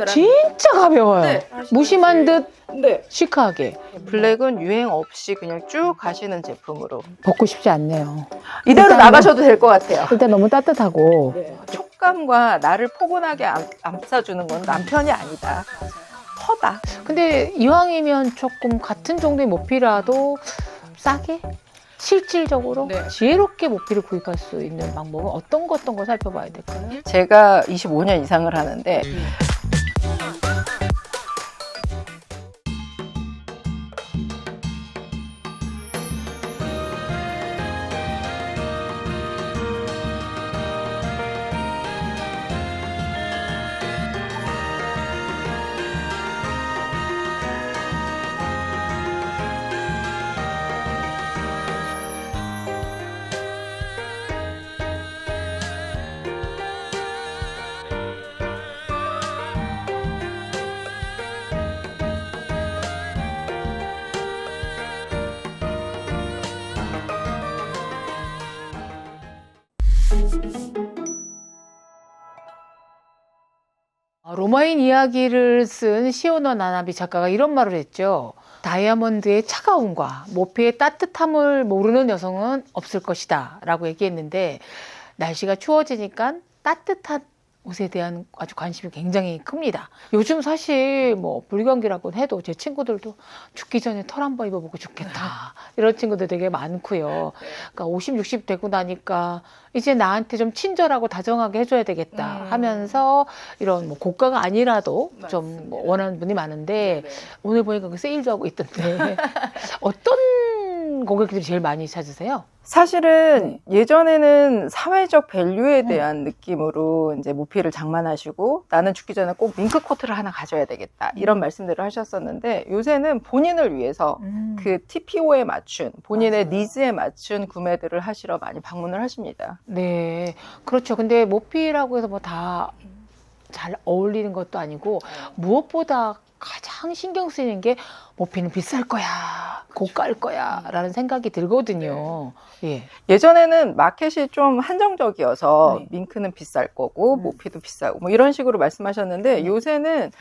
진짜 가벼워요. 네. 무심한 듯 네. 시크하게. 블랙은 유행 없이 그냥 쭉 가시는 제품으로 벗고 싶지 않네요. 이대로 일단은- 나가셔도 될 것 같아요. 일단 너무 따뜻하고. 촉감과 나를 포근하게 감싸주는 건 남편이 아니다. 터다. 근데 이왕이면 조금 같은 정도의 모피라도 싸게? 실질적으로 네. 지혜롭게 모피를 구입할 수 있는 방법은 어떤 거 살펴봐야 될까요? 제가 25년 이상을 하는데 로마인 이야기를 쓴 시오노 나나비 작가가 이런 말을 했죠. 다이아몬드의 차가움과 모피의 따뜻함을 모르는 여성은 없을 것이다 라고 얘기했는데, 날씨가 추워지니까 따뜻한 옷에 대한 아주 관심이 굉장히 큽니다. 요즘 사실 뭐 불경기라고 해도 제 친구들도 죽기 전에 털 한 번 입어보고 죽겠다 이런 친구들 되게 많고요. 그러니까 50, 60 되고 나니까 이제 나한테 좀 친절하고 다정하게 해줘야 되겠다 하면서 이런 뭐 고가가 아니라도 좀 원하는 분이 많은데, 오늘 보니까 그 세일도 하고 있던데 어떤 고객들이 제일 많이 찾으세요? 사실은 예전에는 사회적 밸류에 대한 느낌으로 이제 모피를 장만하시고 나는 죽기 전에 꼭 밍크 코트를 하나 가져야 되겠다 이런 말씀들을 하셨었는데, 요새는 본인을 위해서 그 TPO에 맞춘 본인의 니즈에 맞춘 구매들을 하시러 많이 방문을 하십니다. 네, 그렇죠. 근데 모피라고 해서 뭐 다 잘 어울리는 것도 아니고, 무엇보다 가장 신경 쓰이는 게 모피는 비쌀 거야, 고가일 거야 라는 생각이 들거든요. 예. 예전에는 마켓이 좀 한정적이어서 네. 밍크는 비쌀 거고 모피도 비싸고 뭐 이런 식으로 말씀하셨는데, 요새는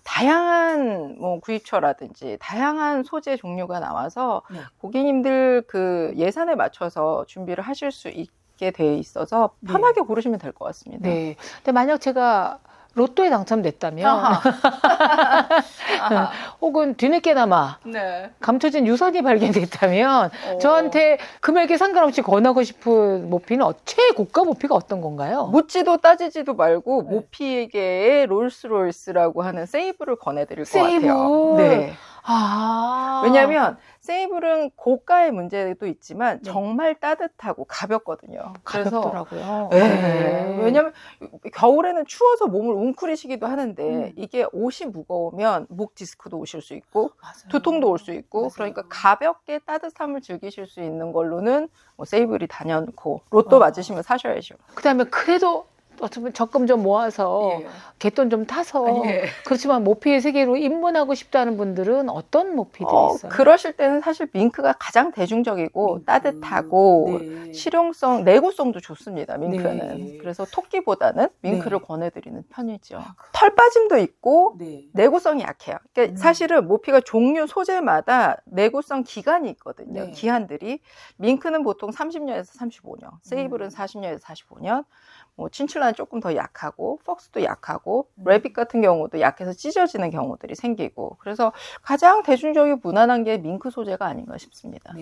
다양한 뭐 구입처라든지 다양한 소재 종류가 나와서 고객님들 그 예산에 맞춰서 준비를 하실 수 있게 돼 있어서 편하게 고르시면 될 것 같습니다. 네. 근데 만약 제가 로또에 당첨됐다면 아하. 혹은 뒤늦게나마 네. 감춰진 유산이 발견됐다면 저한테 금액에 상관없이 권하고 싶은 모피는 최고가 모피가 어떤 건가요? 묻지도 따지지도 말고 모피에게의 롤스로이스라고 하는 세이블을 권해드릴 것 같아요. 네. 아. 왜냐하면 세이블은 고가의 문제도 있지만 정말 따뜻하고 가볍거든요. 그래서 가볍더라고요. 네. 왜냐하면 겨울에는 추워서 몸을 웅크리시기도 하는데 이게 옷이 무거우면 목 디스크도 오실 수 있고 두통도 올 수 있고, 그러니까 가볍게 따뜻함을 즐기실 수 있는 걸로는 뭐 세이블이 단연코, 로또 맞으시면 사셔야죠. 그다음에 그래도 어쩌면 적금 좀 모아서 갯돈 좀 타서 그렇지만 모피의 세계로 입문하고 싶다는 분들은 어떤 모피들이 있어요? 그러실 때는 사실 밍크가 가장 대중적이고 따뜻하고 실용성, 내구성도 좋습니다. 밍크는. 그래서 토끼보다는 밍크를 권해드리는 편이죠. 털 빠짐도 있고 내구성이 약해요. 그러니까 사실은 모피가 종류 소재마다 내구성 기간이 있거든요. 기한들이. 밍크는 보통 30년에서 35년, 세이블은 40년에서 45년, 뭐 친출라는 조금 더 약하고 폭스도 약하고 래빗 같은 경우도 약해서 찢어지는 경우들이 생기고, 그래서 가장 대중적이고 무난한 게 밍크 소재가 아닌가 싶습니다.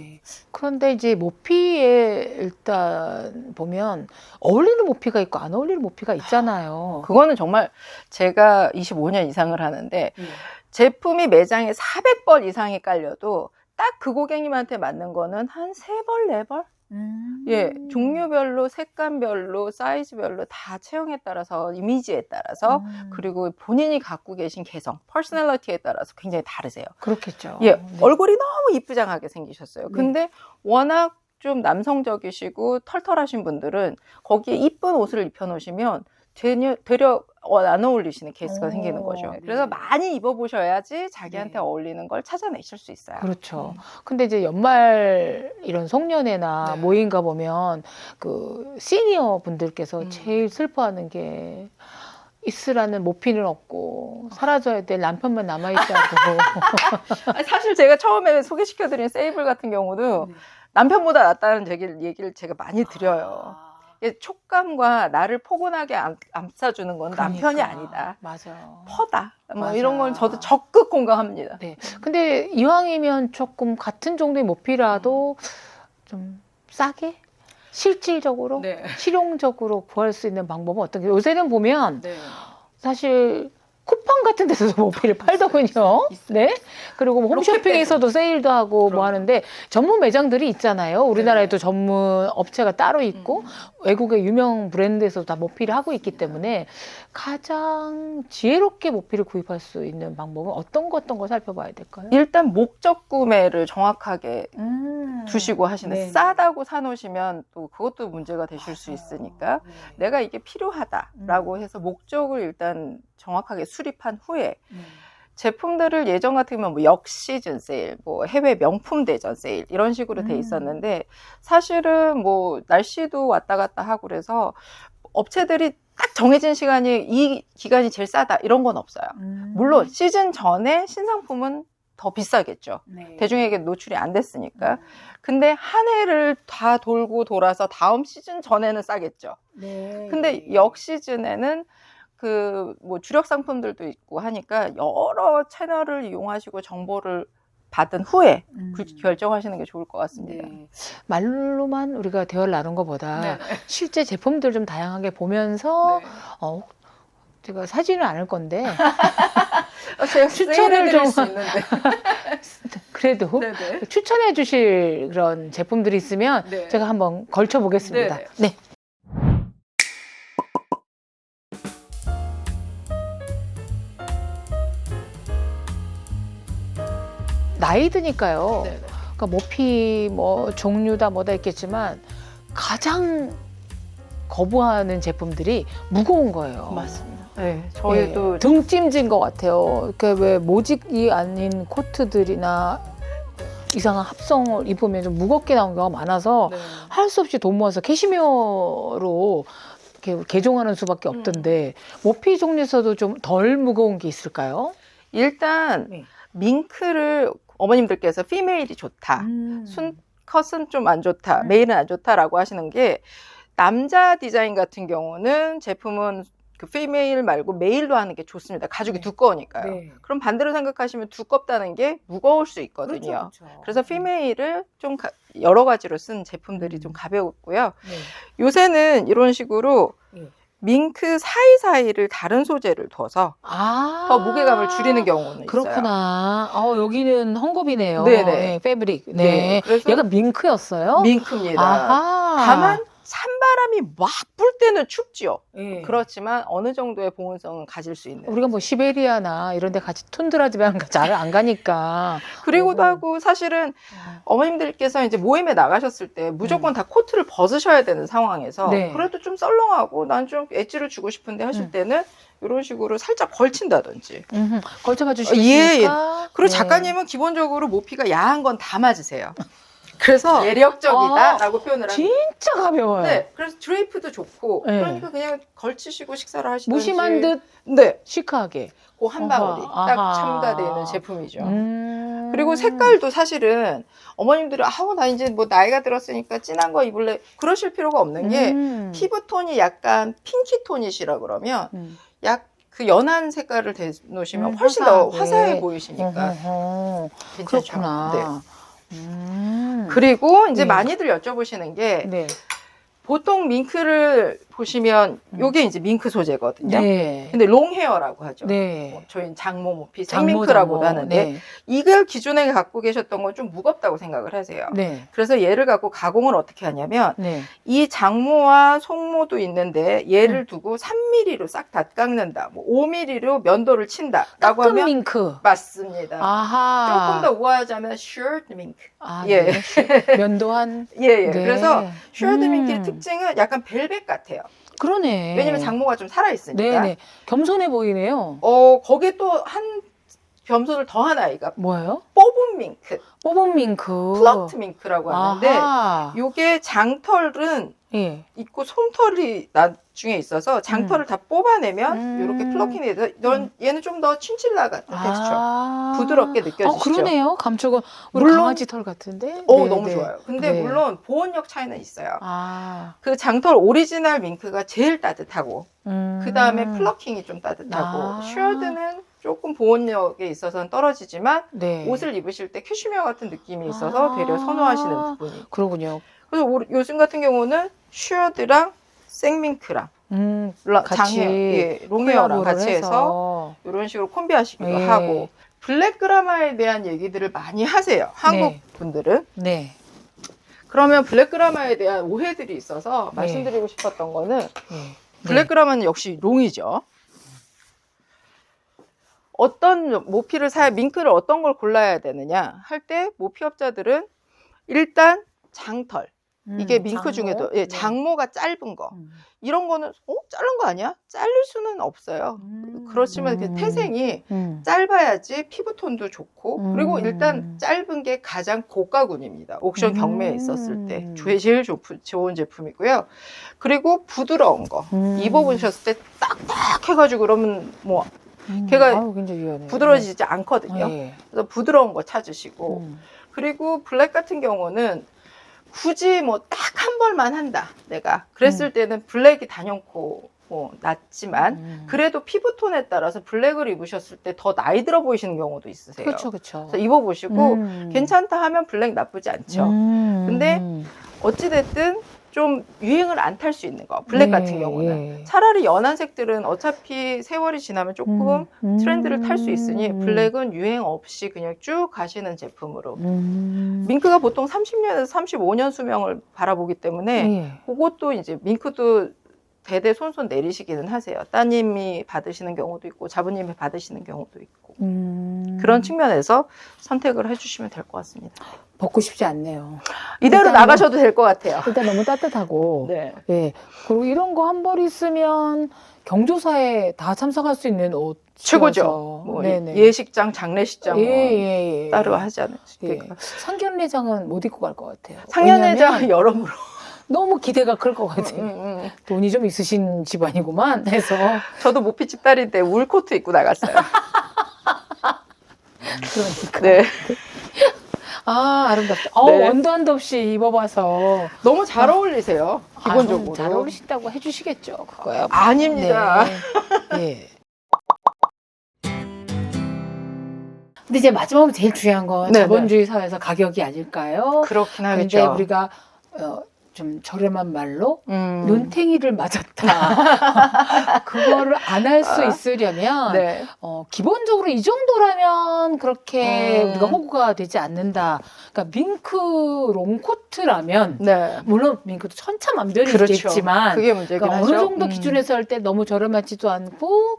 그런데 이제 모피에 일단 보면 어울리는 모피가 있고 안 어울리는 모피가 있잖아요. 그거는 정말 제가 25년 이상을 하는데 제품이 매장에 400벌 이상이 깔려도 딱 그 고객님한테 맞는 거는 한 3벌, 4벌? 예, 종류별로, 색감별로, 사이즈별로 다 체형에 따라서, 이미지에 따라서, 그리고 본인이 갖고 계신 개성, 퍼스널리티에 따라서 굉장히 다르세요. 그렇겠죠. 예, 얼굴이 너무 이쁘장하게 생기셨어요. 근데 워낙 좀 남성적이시고 털털하신 분들은 거기에 이쁜 옷을 입혀놓으시면 되려 안 어울리시는 케이스가 생기는 거죠. 그래서 많이 입어보셔야지 자기한테 어울리는 걸 찾아내실 수 있어요. 그렇죠. 근데 이제 연말 이런 송년회나 모임 가보면 그 시니어 분들께서 제일 슬퍼하는 게 있으라는 모피는 없고 사라져야 될 남편만 남아있다고. 아니, 사실 제가 처음에 소개시켜드린 세이블 같은 경우도 네. 남편보다 낫다는 얘기를 제가 많이 드려요. 이게 촉감과 나를 포근하게 감싸주는 건 남편이 그러니까. 아니다. 맞아. 퍼다. 뭐 맞아. 이런 건 저도 적극 공감합니다. 네. 근데 이왕이면 조금 같은 정도의 모피라도 좀 싸게? 실질적으로? 네. 실용적으로 구할 수 있는 방법은 어떤 게 요새는 보면 네. 사실 쿠팡 같은 데서도 모피를 팔더군요. 있어요. 네. 그리고 뭐 홈쇼핑에서도 세일도 하고 그럼요. 뭐 하는데 전문 매장들이 있잖아요. 우리나라에도 전문 업체가 따로 있고 외국의 유명 브랜드에서도 다 모피를 하고 있기 때문에 가장 지혜롭게 모피를 구입할 수 있는 방법은 어떤 거 살펴봐야 될까요? 일단 목적 구매를 정확하게 두시고 하시는 네. 싸다고 사놓으시면 또 그것도 문제가 되실 수 있으니까 네. 내가 이게 필요하다라고 해서 목적을 일단 정확하게 수립한 후에 제품들을 예전 같으면 뭐 역시즌 세일, 뭐 해외 명품 대전 세일 이런 식으로 돼 있었는데 사실은 뭐 날씨도 왔다 갔다 하고 그래서 업체들이 딱 정해진 시간이 이 기간이 제일 싸다 이런 건 없어요. 물론 시즌 전에 신상품은 더 비싸겠죠. 네. 대중에게 노출이 안 됐으니까. 근데 한 해를 다 돌고 돌아서 다음 시즌 전에는 싸겠죠. 네. 근데 역 시즌에는 그 뭐 주력 상품들도 있고 하니까 여러 채널을 이용하시고 정보를 받은 후에 결정하시는 게 좋을 것 같습니다. 네. 말로만 우리가 대화를 나눈 것보다 네. 실제 제품들 좀 다양하게 보면서 네. 제가 사지는 않을 건데 제가 추천을 좀 수 있는데. 그래도 네네. 추천해 주실 그런 제품들이 있으면 네. 제가 한번 걸쳐 보겠습니다. 네네. 네. 나이 드니까요. 네네. 그러니까 모피 뭐 종류다 뭐다 있겠지만 가장 거부하는 제품들이 무거운 거예요. 맞습니다. 네, 저희도 등 찜진 것 같아요. 이렇게 왜 모직이 아닌 코트들이나 이상한 합성을 입으면 좀 무겁게 나온 경우가 많아서 네. 할 수 없이 돈 모아서 캐시미어로 이렇게 개종하는 수밖에 없던데 모피 종류에서도 좀 덜 무거운 게 있을까요? 일단 네. 밍크를 어머님들께서 피메일이 좋다. 컷은 좀 안 좋다. 메일은 안 좋다라고 하시는 게 남자 디자인 같은 경우는 제품은 그 피메일 말고 메일로 하는 게 좋습니다. 가죽이 네. 두꺼우니까요. 네. 그럼 반대로 생각하시면 두껍다는 게 무거울 수 있거든요. 그렇죠. 그래서 피메일을 좀 여러 가지로 쓴 제품들이 좀 가벼웠고요. 네. 요새는 이런 식으로 네. 밍크 사이사이를 다른 소재를 둬서 더 무게감을 줄이는 경우는 있어요. 그렇구나. 여기는 헝겊이네요. 네네. 네, 패브릭. 네. 네, 그래서 얘가 밍크였어요? 밍크입니다. 아하. 다만 찬바람이 막 불 때는 춥지요. 네. 그렇지만 어느 정도의 보온성은 가질 수 있는. 우리가 뭐 시베리아나 이런 데 같이 툰드라 지방 잘 안 가니까. 그리고도 오. 하고 사실은 어머님들께서 이제 모임에 나가셨을 때 무조건 다 코트를 벗으셔야 되는 상황에서 네. 그래도 좀 썰렁하고 난 좀 엣지를 주고 싶은데 하실 때는 이런 식으로 살짝 걸친다든지. 걸쳐봐 주시겠습니까? 그리고 네. 작가님은 기본적으로 모피가 야한 건 다 맞으세요. 그래서 매력적이다라고 표현을 합니다. 진짜 가벼워요. 네, 그래서 드레이프도 좋고 네. 그러니까 그냥 걸치시고 식사를 하시든지 무심한 듯 네, 시크하게. 그 한 방울이 아하. 딱 첨가되어 있는 제품이죠. 음. 그리고 색깔도 사실은 어머님들이 나 이제 뭐 나이가 들었으니까 진한 거 입을래 그러실 필요가 없는 게 피부톤이 약간 핑키 톤이시라 그러면 약 그 연한 색깔을 대놓으시면 훨씬 더 화사해 보이시니까 괜찮죠. 그렇구나. 네. 그리고 이제 네. 많이들 여쭤보시는 게 네. 보통 밍크를 보시면 요게 이제 밍크 소재거든요. 네. 근데 롱헤어라고 하죠. 네. 저희는 장모 모피, 장모, 생밍크라고도 장모. 하는데 네. 이걸 기존에 갖고 계셨던 건 좀 무겁다고 생각을 하세요. 네. 그래서 얘를 갖고 가공을 어떻게 하냐면 네. 이 장모와 송모도 있는데 얘를 두고 3mm로 싹 다 깎는다. 뭐 5mm로 면도를 친다라고 깎은 하면 밍크. 맞습니다. 아하. 조금 더 우아하자면 셔트 밍크. 아, 예. 네. 면도한. 예. 네. 그래서 셔트 밍크의 특징은 약간 벨벳 같아요. 그러네. 왜냐면 장모가 좀 살아있으니까. 네네. 겸손해 보이네요. 거기에 또 한 겸손을 더한 아이가 뭐예요? 뽑은 밍크, 뽀본 밍크. 플럭트 밍크라고 하는데 아하. 요게 장털은 예. 있고 솜털이 나중에 있어서 장털을 다 뽑아내면 이렇게 플러킹이 돼서 얘는 좀 더 친칠라 같은 텍스처. 부드럽게 느껴지시죠? 그러네요. 감촉은 우리 물론- 강아지 털 같은데. 너무 좋아요. 근데 네. 물론 보온력 차이는 있어요. 아. 그 장털 오리지널 밍크가 제일 따뜻하고 그 다음에 플러킹이 좀 따뜻하고 아. 슈어드는 조금 보온력에 있어서는 떨어지지만 네. 옷을 입으실 때 캐슈미어 같은 느낌이 있어서 되려 선호하시는 부분이. 그러군요. 그래서 요즘 같은 경우는 슈어드랑 생밍크랑 같이 롱헤어랑 같이 해서 이런 식으로 콤비하시기도 네. 하고 블랙그라마에 대한 얘기들을 많이 하세요. 한국 네. 분들은. 네. 그러면 블랙그라마에 대한 오해들이 있어서 네. 말씀드리고 싶었던 거는 네. 블랙그라마는 역시 롱이죠. 어떤 모피를 밍크를 어떤 걸 골라야 되느냐 할 때 모피업자들은 일단 장털. 이게 밍크 장모? 중에도 네. 장모가 짧은 거. 이런 거는 자른 거 아니야? 자를 수는 없어요. 그렇지만 그 태생이 짧아야지 피부톤도 좋고 그리고 일단 짧은 게 가장 고가군입니다. 옥션 경매에 있었을 때 제일 좋은 제품이고요. 그리고 부드러운 거 입어보셨을 때 딱딱 해가지고 그러면 뭐 걔가 굉장히 유연해요. 부드러지지 않거든요. 네. 그래서 부드러운 거 찾으시고 그리고 블랙 같은 경우는 굳이 뭐 딱 한 벌만 한다 내가 그랬을 때는 블랙이 단연코 낫지만 그래도 피부톤에 따라서 블랙을 입으셨을 때 더 나이 들어 보이시는 경우도 있으세요. 그렇죠. 그래서 입어보시고 괜찮다 하면 블랙 나쁘지 않죠. 근데 어찌됐든 좀 유행을 안 탈 수 있는 거 블랙 같은 경우는 차라리 연한 색들은 어차피 세월이 지나면 조금 트렌드를 탈 수 있으니 블랙은 유행 없이 그냥 쭉 가시는 제품으로 밍크가 보통 30년에서 35년 수명을 바라보기 때문에 그것도 이제 밍크도 대대손손 내리시기는 하세요. 따님이 받으시는 경우도 있고 자부님이 받으시는 경우도 있고 그런 측면에서 선택을 해주시면 될 것 같습니다. 벗고 싶지 않네요. 이대로 일단은- 나가셔도 될 것 같아요. 일단 너무 따뜻하고 네. 네. 그리고 이런 거 한 벌 있으면 경조사에 다 참석할 수 있는 옷 최고죠. 뭐 예식장, 장례식장 뭐 따로 하지 않으니까. 상견례장은 못 입고 갈 것 같아요. 상견례장 왜냐면 여러모로 너무 기대가 클 것 같아요. 돈이 좀 있으신 집안이구만 해서. 저도 모피집 딸인데 울코트 입고 나갔어요. 그러니까. 네. 아름답다. 네. 원도 한도 없이 입어봐서 너무 잘 어울리세요. 기본적으로. 잘 어울리신다고 해주시겠죠. 그거야. 아닙니다. 네. 근데 이제 마지막으로 제일 중요한 건 네, 자본주의 사회에서 가격이 아닐까요? 그렇긴 근데 하겠죠. 우리가 좀 저렴한 말로 눈탱이를 맞았다. 그거를 안 할 수 있으려면 네. 기본적으로 이 정도라면 그렇게 우리가 호구가 되지 않는다. 그러니까 밍크 롱코트라면 네. 물론 밍크도 천차만별이 그렇죠. 있겠지만 그게 문제긴 그러니까 하죠. 어느 정도 기준에서 할 때 너무 저렴하지도 않고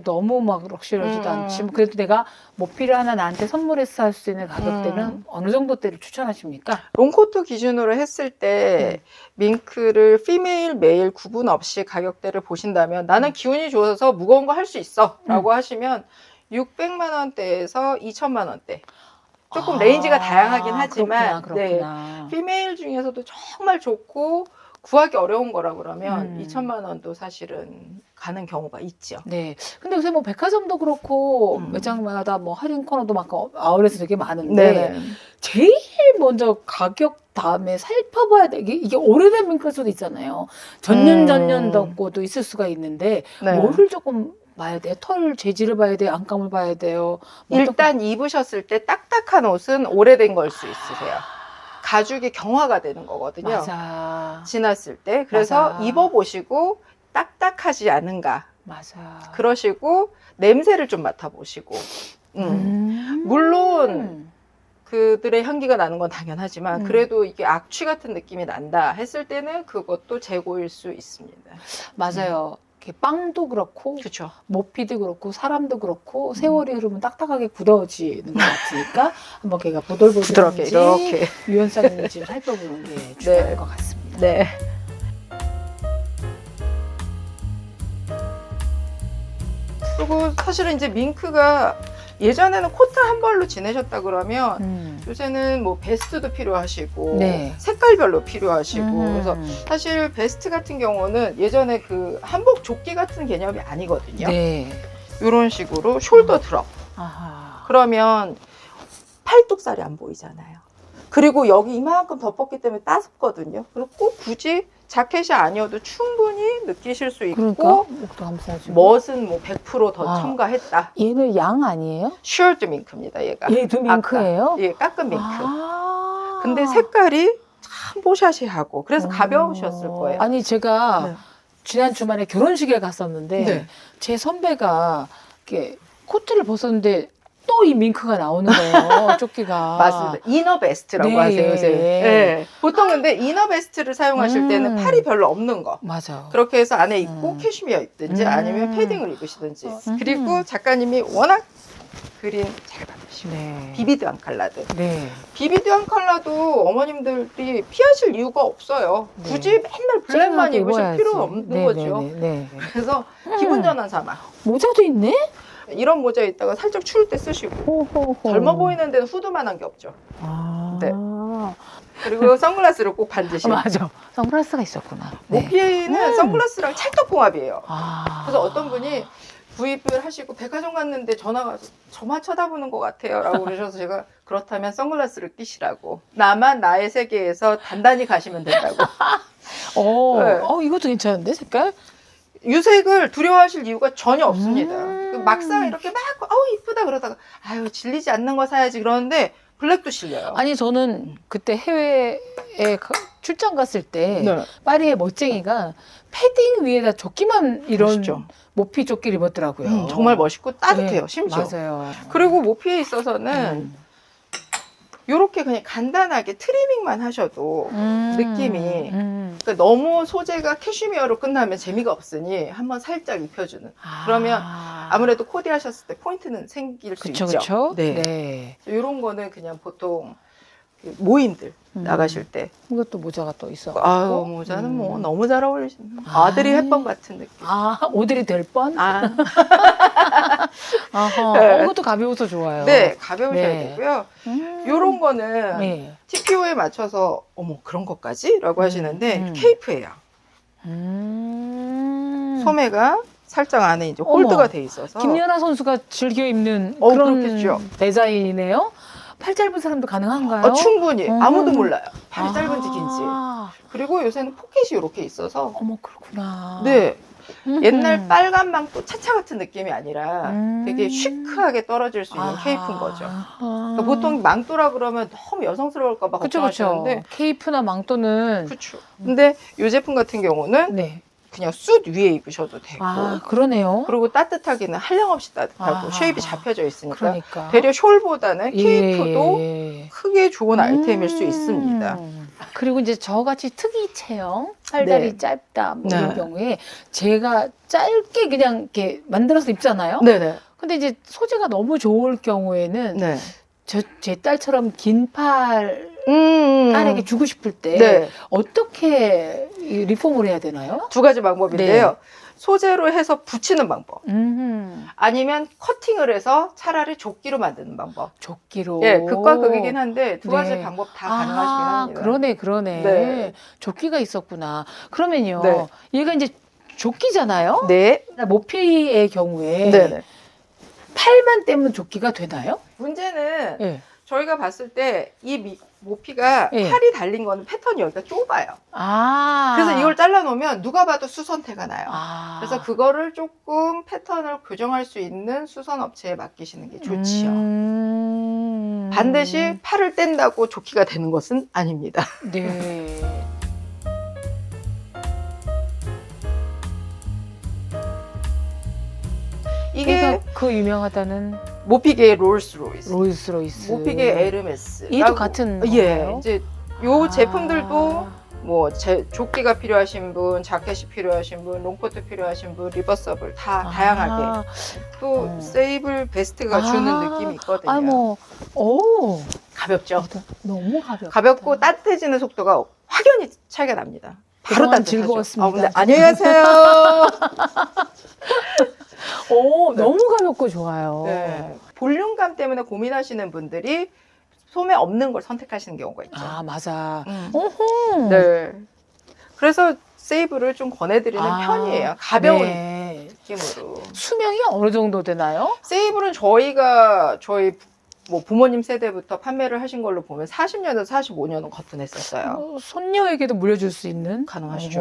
너무 막 럭셔리하지도 않지. 뭐 그래도 내가 모피를 하나 나한테 선물해서 할 수 있는 가격대는 어느 정도대를 추천하십니까? 롱코트 기준으로 했을 때 밍크를 피메일, 메일 구분 없이 가격대를 보신다면 나는 기운이 좋아서 무거운 거 할 수 있어 라고 하시면 600만 원대에서 2천만 원대 조금 레인지가 다양하긴 하지만 그렇구나. 네, 피메일 중에서도 정말 좋고 구하기 어려운 거라 그러면 2천만 원도 사실은 가는 경우가 있죠. 네. 근데 요새 뭐 백화점도 그렇고 매장마다 뭐 할인 코너도 막 아울렛이 되게 많은데 네네. 제일 먼저 가격 다음에 살펴봐야 돼. 이게 오래된 밍크일 수도 있잖아요. 전년 덮고도 있을 수가 있는데 네. 뭐를 조금 봐야 돼요? 털 재질을 봐야 돼요? 안감을 봐야 돼요? 뭐 일단 입으셨을 때 딱딱한 옷은 오래된 걸 수 있으세요. 가죽이 경화가 되는 거거든요. 맞아. 지났을 때. 그래서 맞아. 입어보시고 딱딱하지 않은가. 맞아. 그러시고 냄새를 좀 맡아보시고. 물론 그들의 향기가 나는 건 당연하지만 그래도 이게 악취 같은 느낌이 난다 했을 때는 그것도 재고일 수 있습니다. 맞아요. 이렇게 빵도 그렇고 그렇죠. 모피도 그렇고 사람도 그렇고 세월이 흐르면 딱딱하게 굳어지는 것 같으니까 한번 걔가 보들보들한지 부드럽게 이렇게. 유연성 있는지 살펴보는 게 중요할 것 같습니다. 네. 그리고 사실은 이제 밍크가 예전에는 코트 한 벌로 지내셨다 그러면 요새는 뭐 베스트도 필요하시고 네. 색깔별로 필요하시고 그래서 사실 베스트 같은 경우는 예전에 그 한복 조끼 같은 개념이 아니거든요. 네. 이런 식으로 숄더 드롭. 아하. 그러면 팔뚝살이 안 보이잖아요. 그리고 여기 이만큼 덮었기 때문에 따숩거든요. 그리고 꼭 굳이 자켓이 아니어도 충분히 느끼실 수 있고 그러니까 목도 감싸주고. 멋은 뭐 100%더 아. 첨가했다. 얘는 양 아니에요? 슈얼드 밍크입니다, 얘가. 얘도 밍크예요? 아까. 예, 깎은 밍크. 아. 근데 색깔이 참 뽀샤시하고 그래서 가벼우셨을 거예요. 아니 제가 네. 지난 주말에 결혼식에 갔었는데 네. 제 선배가 이렇게 코트를 벗었는데 또 이 밍크가 나오는 거예요. 조끼가. 맞습니다. 이너 베스트라고 네, 하세요, 요새. 예. 예. 보통 근데 이너 베스트를 사용하실 때는 팔이 별로 없는 거. 맞아. 그렇게 해서 안에 입고 캐시미어 입든지 아니면 패딩을 입으시든지. 그리고 작가님이 워낙 그린 잘 받으시고. 네. 비비드한 컬러들. 네. 비비드한 컬러도 어머님들이 피하실 이유가 없어요. 네. 굳이 맨날 블랙만 쨍하게 입으실 입어야지. 필요는 없는 네, 거죠. 네, 네, 네. 그래서 기분 전환 삼아. 모자도 있네? 이런 모자 있다가 살짝 추울 때 쓰시고. 호호호. 젊어 보이는 데는 후드만한 게 없죠. 아. 네. 그리고 선글라스를 꼭 반드시. 맞아. 선글라스가 있었구나. 네. 모피는 선글라스랑 찰떡궁합이에요. 아. 그래서 어떤 분이 구입을 하시고 백화점 갔는데 전화가 와서 저만 쳐다보는 것 같아요 라고 그러셔서 제가 그렇다면 선글라스를 끼시라고. 나만 나의 세계에서 단단히 가시면 된다고. 네. 이것도 괜찮은데 색깔? 유색을 두려워하실 이유가 전혀 없습니다. 막상 이렇게 막 이쁘다 그러다가 아유 질리지 않는 거 사야지 그러는데 블랙도 실려요. 아니 저는 그때 해외에 출장 갔을 때 네. 파리의 멋쟁이가 패딩 위에다 조끼만 이런 멋있죠. 모피 조끼를 입었더라고요. 정말 멋있고 따뜻해요. 네, 심지어. 맞아요. 그리고 모피에 있어서는 이렇게 그냥 간단하게 트리밍만 하셔도 느낌이 그러니까 너무 소재가 캐시미어로 끝나면 재미가 없으니 한번 살짝 입혀주는. 그러면 아무래도 코디 하셨을 때 포인트는 생길 수 그쵸, 있죠. 그쵸? 네. 네. 이런 거는 그냥 보통 모임들 나가실 때. 이것도 모자가 또 있어. 아유 모자는 뭐 너무 잘 어울리시는. 아들이 햇번 같은 느낌. 오들이 될 뻔? 아. 아하. 네. 이것도 가벼워서 좋아요. 네, 가벼우셔야 네. 되고요. 요런 거는 네. TPO에 맞춰서 어머 그런 것까지? 라고 하시는데 케이프예요. 소매가 살짝 안에 이제 홀드가 어머. 돼 있어서 김연아 선수가 즐겨 입는 어, 그런 그렇겠죠. 디자인이네요. 팔 짧은 사람도 가능한가요? 충분히 아무도 몰라요. 팔이 짧은지 긴지. 아. 그리고 요새는 포켓이 이렇게 있어서 어머 그렇구나. 네. 옛날 빨간 망토 차차 같은 느낌이 아니라 음. 되게 시크하게 떨어질 수 있는 케이프인 거죠. 아. 그러니까 보통 망토라 그러면 너무 여성스러울까 봐 그쵸 그쵸. 걱정하시는데 케이프나 망토는 그렇죠. 근데 이 제품 같은 경우는 네. 그냥 숯 위에 입으셔도 되고 그러네요. 그리고 따뜻하기는 한량없이 따뜻하고 아. 쉐입이 잡혀져 있으니까 그러니까. 되려 숄보다는 케이프도 예. 크게 좋은 아이템일 수 있습니다. 그리고 이제 저같이 특이 체형, 팔다리 네. 짧다 뭐 네. 이런 경우에 제가 짧게 그냥 이렇게 만들어서 입잖아요. 네네. 근데 이제 소재가 너무 좋을 경우에는 네. 제 딸처럼 긴 팔 딸에게 주고 싶을 때 네. 어떻게 이 리폼을 해야 되나요? 두 가지 방법인데요. 네. 소재로 해서 붙이는 방법. 음, 아니면 커팅을 해서 차라리 조끼로 만드는 방법. 조끼로. 예, 극과 극이긴 한데 두 가지 네. 방법 다 가능하시긴 합니다. 그러네. 네. 조끼가 있었구나. 그러면요, 네. 얘가 이제 조끼잖아요. 네. 모피의 경우에 네네. 팔만 떼면 조끼가 되나요? 문제는 네. 저희가 봤을 때 이 모피가 예. 팔이 달린 거는 패턴이 여기가 좁아요. 아. 그래서 이걸 잘라놓으면 누가 봐도 수선태가 나요. 아. 그래서 그거를 조금 패턴을 교정할 수 있는 수선 업체에 맡기시는 게 좋지요. 반드시 팔을 뗀다고 조끼가 되는 것은 아닙니다. 네. 이게 그래서 그 유명하다는 모피계의 롤스로이스, 롤스로이스. 모피계의 에르메스. 얘도 같은 예, 건가요? 이제 요 제품들도 뭐 조끼가 필요하신 분, 자켓이 필요하신 분, 롱코트 필요하신 분, 리버서블 다 다양하게 또 세이블 베스트가 주는 느낌이 있거든요. 오, 가볍죠. 너무 가볍다. 가볍고 따뜻해지는 속도가 확연히 차이가 납니다. 바로 그동안 따뜻하죠. 즐거웠습니다. 근데 안녕히 가세요. 오, 너무 가볍고 좋아요. 네. 볼륨감 때문에 고민하시는 분들이 소매 없는 걸 선택하시는 경우가 있죠. 아, 맞아. 음. 오호. 네. 그래서 세이브를 좀 권해드리는 편이에요. 가벼운 네. 느낌으로. 수명이 어느 정도 되나요? 세이브는 저희 뭐 부모님 세대부터 판매를 하신 걸로 보면 40년에서 45년은 거뜬했었어요. 손녀에게도 물려줄 수 있는? 가능하시죠.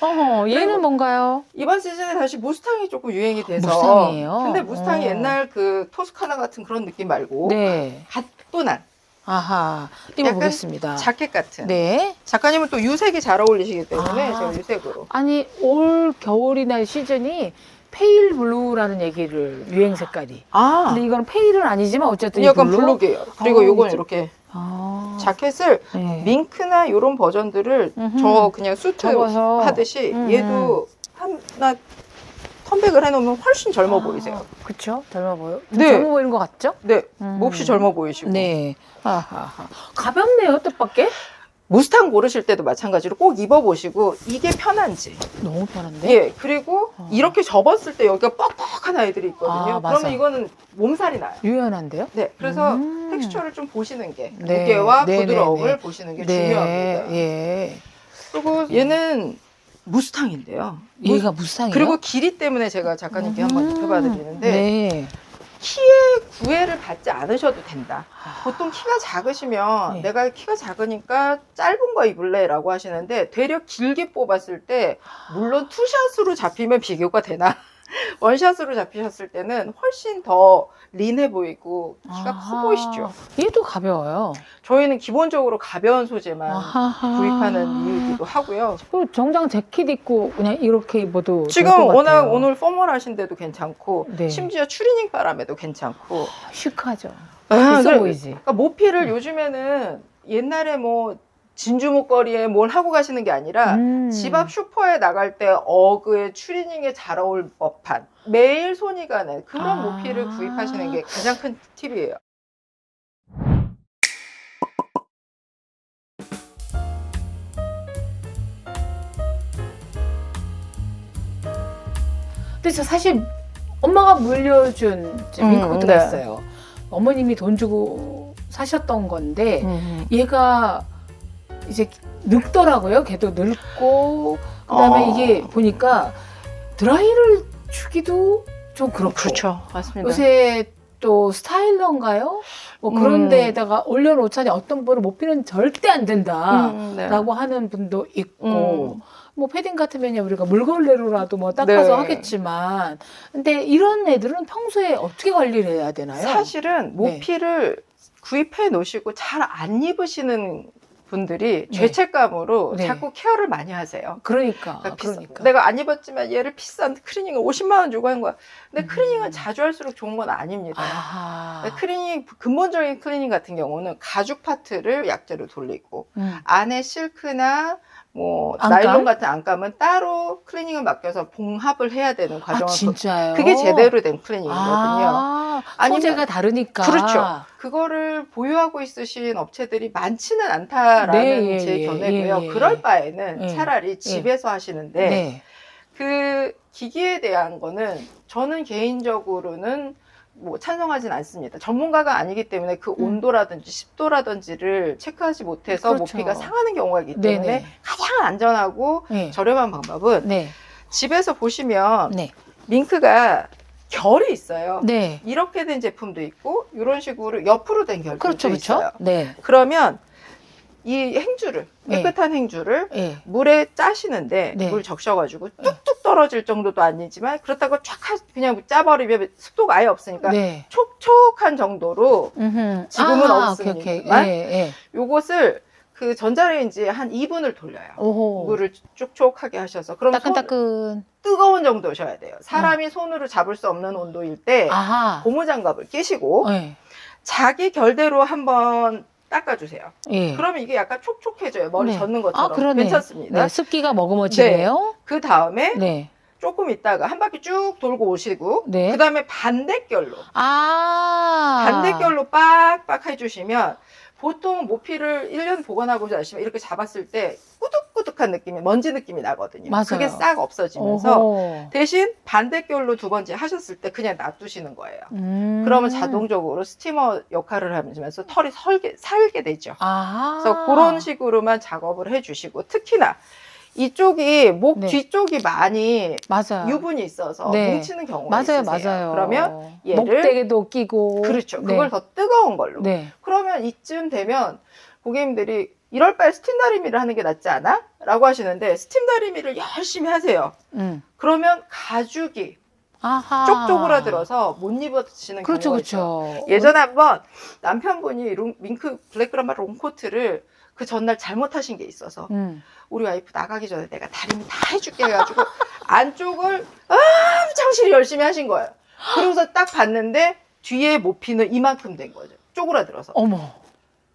얘는 그리고 뭔가요? 이번 시즌에 다시 무스탕이 조금 유행이 돼서. 무스탕이에요? 근데 무스탕이 옛날 그 토스카나 같은 그런 느낌 말고 네. 가뿐한 아하. 입어보겠습니다. 자켓 같은. 네. 작가님은 또 유색이 잘 어울리시기 때문에 아. 제가 유색으로. 아니, 올 겨울이나 시즌이 페일 블루라는 얘기를, 유행 색깔이. 아, 근데 이건 페일은 아니지만 어쨌든 이 약간 블루? 블록이에요. 그리고 아, 요건 이제- 이렇게 아. 자켓을 네. 밍크나 이런 버전들을 음흠. 저 그냥 수트 접어서. 하듯이 얘도 하나 턴백을 해놓으면 훨씬 젊어 보이세요. 그쵸? 젊어 보여. 네. 젊어 보이는 것 같죠? 네, 몹시 젊어 보이시고. 네. 아하하. 가볍네요, 뜻밖의? 무스탕 고르실 때도 마찬가지로 꼭 입어보시고 이게 편한지. 너무 편한데? 예, 그리고 이렇게 접었을 때 여기가 뻑뻑한 아이들이 있거든요. 아, 맞아. 그러면 이거는 몸살이 나요. 유연한데요? 네, 그래서 음. 텍스처를 좀 보시는 게 네. 무게와 네, 부드러움을 네, 네. 보시는 게 네. 중요합니다. 예. 그리고 얘는 무스탕인데요. 얘가 무쌍이에요? 그리고 길이 때문에 제가 작가님께 한번 입혀봐 드리는데 네. 키에 구애를 받지 않으셔도 된다. 보통 키가 작으시면 네. 내가 키가 작으니까 짧은 거 입을래 라고 하시는데 되려 길게 뽑았을 때 물론 투샷으로 잡히면 비교가 되나 원샷으로 잡히셨을 때는 훨씬 더 린해 보이고 키가 아하. 커 보이시죠. 얘도 가벼워요. 저희는 기본적으로 가벼운 소재만 아하하. 구입하는 이유이기도 하고요. 그리고 정장 재킷 입고 그냥 이렇게 입어도 지금 될것 워낙 같아요. 오늘 포멀하신데도 괜찮고 네. 심지어 추리닝 바람에도 괜찮고 시크하죠. 아, 있어 그래- 보이지. 그러니까 모피를 요즘에는 옛날에 뭐 진주 목걸이에 뭘 하고 가시는 게 아니라 집 앞 슈퍼에 나갈 때 어그에 추리닝에 잘 어울 법한 매일 손이 가는 그런 아. 모피를 구입하시는 게 가장 큰 팁이에요. 근데 저 사실 엄마가 물려준 밍크가 네. 있어요. 어머님이 돈 주고 사셨던 건데 음. 얘가 이제 늙더라고요. 걔도 늙고 그다음에 이게 보니까 드라이를 주기도 좀 그렇고. 그렇죠. 맞습니다. 요새 또 스타일러인가요? 뭐 그런 데에다가 올려놓자니 어떤 분은 모피는 절대 안 된다라고 네. 하는 분도 있고 뭐 패딩 같으면 우리가 물걸레로라도 뭐 닦아서 네. 하겠지만 근데 이런 애들은 평소에 어떻게 관리를 해야 되나요? 사실은 모피를 구입해 놓으시고 잘 안 입으시는 분들이 네. 죄책감으로 네. 자꾸 케어를 많이 하세요. 그러니까 그러니까 내가 안 입었지만 얘를 비싼 크리닝을 50만 원 주고 한 거야. 근데 크리닝은 자주 할수록 좋은 건 아닙니다. 아. 그러니까 크리닝, 근본적인 클리닝 같은 경우는 가죽 파트를 약재로 돌리고 안에 실크나 뭐 안감? 나일론 같은 안감은 따로 클리닝을 맡겨서 봉합을 해야 되는 아, 과정을 진짜요? 그게 제대로 된 클리닝이거든요. 아, 아니면- 소재가 다르니까. 그렇죠. 그거를 보유하고 있으신 업체들이 많지는 않다라는 네, 예, 제 예, 견해고요. 예, 예. 그럴 바에는 예. 차라리 집에서 하시는데 네. 그 기기에 대한 거는 저는 개인적으로는 뭐 찬성하진 않습니다. 전문가가 아니기 때문에 그 온도라든지 습도라든지를 체크하지 못해서 그렇죠. 모피가 상하는 경우가 있기 때문에 네네. 가장 안전하고 네. 저렴한 방법은 네. 집에서 보시면 네. 밍크가 결이 있어요. 네. 이렇게 된 제품도 있고 이런 식으로 옆으로 된 결도 그렇죠, 있어요. 그렇죠. 네. 그러면 이 행주를 네. 깨끗한 행주를 네. 물에 짜시는데 네. 물 적셔가지고 뚝뚝 떨어질 정도도 아니지만 그렇다고 쫙 그냥 짜버리면 습도가 아예 없으니까 네. 촉촉한 정도로 음흠. 지금은 아, 없으니까. 오케이, 오케이. 예, 예. 요것을 그 전자레인지에 한 2분을 돌려요. 오호. 물을 쭉촉하게 하셔서 그럼 따끈따끈. 뜨거운 정도셔야 돼요. 사람이 손으로 잡을 수 없는 온도일 때 아하. 고무장갑을 끼시고 네. 자기 결대로 한번 닦아주세요. 예. 그러면 이게 약간 촉촉해져요. 머리 네. 젓는 아, 것처럼. 그러네. 괜찮습니다. 네, 습기가 머금어지네요. 그 다음에 네. 조금 있다가 한 바퀴 쭉 돌고 오시고 네. 그 다음에 반대결로 아. 반대결로 빡빡 해주시면 보통 모피를 1년 보관하고 나시면 이렇게 잡았을 때 꾸덕꾸덕한 느낌이, 먼지 느낌이 나거든요. 맞아요. 그게 싹 없어지면서 오호. 대신 반대결로 두 번째 하셨을 때 그냥 놔두시는 거예요. 그러면 자동적으로 스티머 역할을 하면서 털이 살게 되죠. 아하. 그래서 그런 식으로만 작업을 해주시고, 특히나 이쪽이 목 네. 뒤쪽이 많이 맞아요. 유분이 있어서 네. 뭉치는 경우가 맞아요, 있으세요. 맞아요. 그러면 얘를 목대에도 끼고. 그렇죠. 네. 그걸 더 뜨거운 걸로. 네. 그러면 이쯤 되면 고객님들이 이럴 바에 스팀 다리미를 하는 게 낫지 않아? 라고 하시는데, 스팀 다리미를 열심히 하세요. 그러면 가죽이 아하. 쪽 쪼그라들어서 못 입으시는 그렇죠, 경우가 있죠. 그렇죠. 예전에 한번 남편분이 밍크 블랙그라마 롱코트를 그 전날 잘못하신 게 있어서 우리 와이프 나가기 전에 내가 다리미 다 해줄게 해가지고 안쪽을 엄청 열심히 하신 거예요. 그러고서 딱 봤는데 뒤에 모피는 이만큼 된 거죠. 쪼그라들어서. 어머.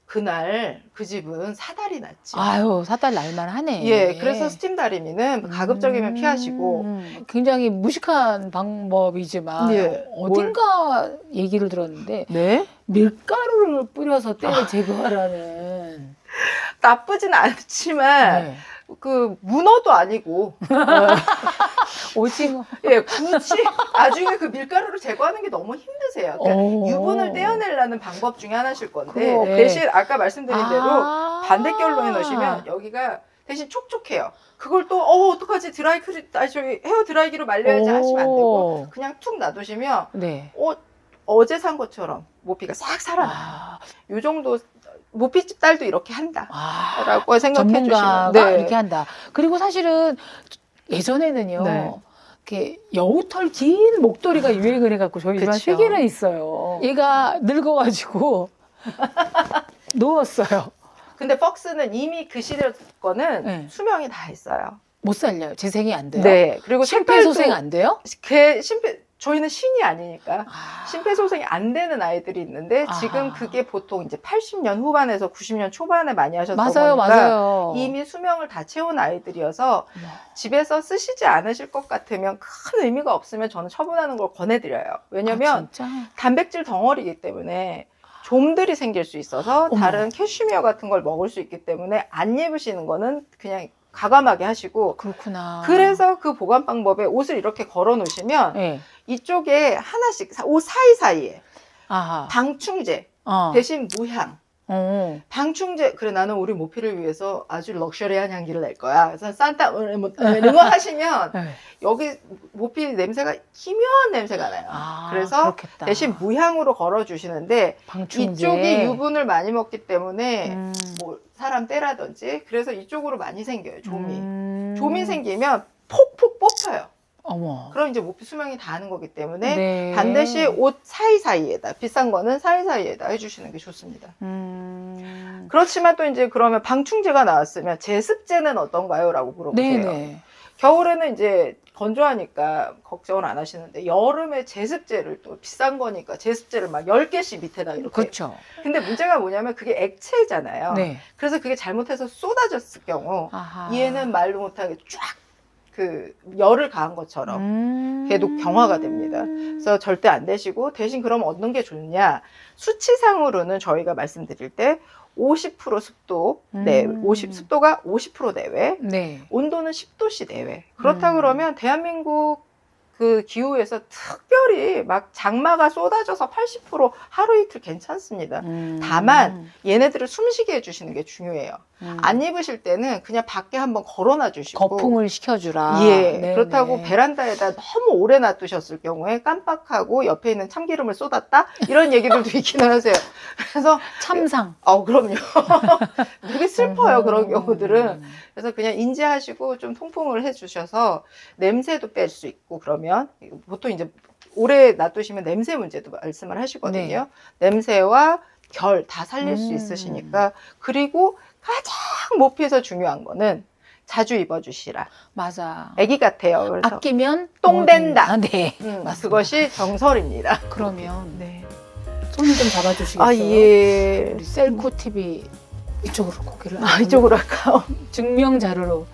그날 그 집은 사달이 났지. 아유, 사달 날만 하네. 예, 그래서 스팀 다리미는 가급적이면 피하시고. 굉장히 무식한 방법이지만 예. 어딘가 얘기를 들었는데 네? 밀가루를 뿌려서 때를 제거하라는. 나쁘진 않지만 네. 그 문어도 아니고 오징어. 예, 굳이 나중에 그 밀가루를 제거하는 게 너무 힘드세요. 그러니까 오. 유분을 떼어내려는 방법 중에 하나실 건데, 그래. 대신 아까 말씀드린 대로 아. 반대결로 해놓으시면 여기가 대신 촉촉해요. 그걸 또 어떡하지, 헤어 드라이기로 말려야지 하시면 안 되고 그냥 툭 놔두시면 네. 어제 산 것처럼 모피가 싹 살아나요. 이 정도 모피집 딸도 이렇게 한다라고 생각해 전문가가 주시면. 네. 이렇게 한다. 그리고 사실은 예전에는요. 네. 이렇게 여우털 긴 목도리가 유행을 해갖고 저희 집안 그쵸. 3개나 있어요. 얘가 늙어가지고 누웠어요. 근데 퍽스는 이미 그 시절 거는 네. 수명이 다 있어요. 못 살려요. 재생이 안 돼요. 네. 그리고 심폐소생 안 돼요? 저희는 신이 아니니까 아. 심폐소생이 안 되는 아이들이 있는데, 아하. 지금 그게 보통 이제 80년 후반에서 90년 초반에 많이 하셨다 맞아요, 보니까 맞아요. 이미 수명을 다 채운 아이들이어서 집에서 쓰시지 않으실 것 같으면, 큰 의미가 없으면 저는 처분하는 걸 권해드려요. 왜냐면 진짜? 단백질 덩어리이기 때문에 좀들이 생길 수 있어서 어머. 다른 캐슈미어 같은 걸 먹을 수 있기 때문에 안 입으시는 거는 그냥 과감하게 하시고. 그렇구나. 그래서 그 보관 방법에 옷을 이렇게 걸어 놓으시면 네. 이쪽에 하나씩 옷 사이사이에 아하. 방충제 어. 대신 무향. 어. 방충제, 그래 나는 우리 모피를 위해서 아주 럭셔리한 향기를 낼 거야. 그래서 산타 이런 거 하시면 네. 여기 모피 냄새가 기묘한 냄새가 나요. 아, 그래서 그렇겠다. 대신 무향으로 걸어 주시는데, 방충제. 이쪽이 유분을 많이 먹기 때문에 음. 뭐 사람 때라든지 그래서 이쪽으로 많이 생겨요. 좀이. 좀이 음. 생기면 폭폭 뽑혀요. 어머. 그럼 이제 모피 수명이 다하는 거기 때문에 네. 반드시 옷 사이사이에다, 비싼 거는 사이사이에다 해주시는 게 좋습니다. 그렇지만 또 이제 그러면 방충제가 나왔으면 제습제는 어떤가요? 라고 물어보세요. 네네. 겨울에는 이제 건조하니까 걱정을 안 하시는데, 여름에 제습제를 또 비싼 거니까 제습제를 막 10개씩 밑에다 이렇게. 그렇죠. 근데 문제가 뭐냐면 그게 액체잖아요. 네. 그래서 그게 잘못해서 쏟아졌을 경우 아하. 얘는 말도 못하게 쫙 그 열을 가한 것처럼 걔도 경화가 됩니다. 그래서 절대 안 되시고, 대신 그럼 어떤 게 좋냐, 수치상으로는 저희가 말씀드릴 때 50% 습도, 습도가 50% 내외, 네. 온도는 10도씨 내외. 그렇다 그러면 대한민국 그 기후에서 특별히 막 장마가 쏟아져서 80% 하루 이틀 괜찮습니다. 다만 얘네들을 숨쉬게 해주시는 게 중요해요. 안 입으실 때는 그냥 밖에 한번 걸어놔 주시고. 거풍을 시켜주라. 예. 네네. 그렇다고 베란다에다 너무 오래 놔두셨을 경우에 깜빡하고 옆에 있는 참기름을 쏟았다? 이런 얘기들도 있기는 하세요. 그래서. 참상. 그럼요. 되게 슬퍼요, 그런 경우들은. 그래서 그냥 인지하시고 좀 통풍을 해주셔서 냄새도 뺄 수 있고, 그러면 보통 이제 오래 놔두시면 냄새 문제도 말씀을 하시거든요. 네. 냄새와 결 다 살릴 수 있으시니까. 그리고 가장 모피에서 중요한 거는 자주 입어주시라. 맞아. 애기 같아요. 그래서 아끼면 똥 된다. 네. 맞습니다. 그것이 정설입니다. 그러면 네. 손 좀 잡아주시겠어요? 아, 예. 우리 셀코 TV 이쪽으로 고개를. 이쪽으로 할까요? 증명 자료로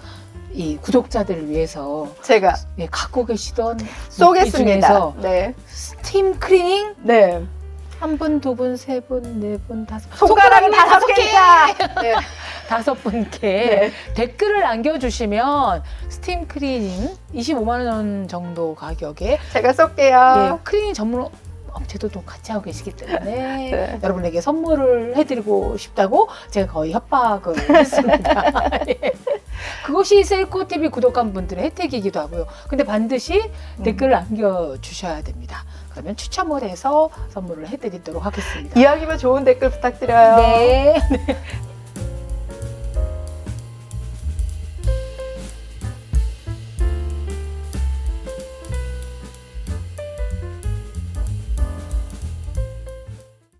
이 구독자들을 위해서 제가 갖고 계시던 쏘겠습니다. 중에서 네. 스팀 클리닝 네. 한 분, 두 분, 세 분, 네 분, 다섯 분. 손가락이 5개이다. 네. 5분께 네. 댓글을 남겨주시면 스팀 클리닝 25만 원 정도 가격에 제가 쏠게요. 예, 클리닝 전문 업체도 좀 같이 하고 계시기 때문에 네. 여러분에게 선물을 해드리고 싶다고 제가 거의 협박을 했습니다. 예. 그것이 셀코TV 구독한 분들의 혜택이기도 하고요. 근데 반드시 댓글을 남겨주셔야 됩니다. 그러면 추첨을 해서 선물을 해드리도록 하겠습니다. 이왕이면 좋은 댓글 부탁드려요. 네.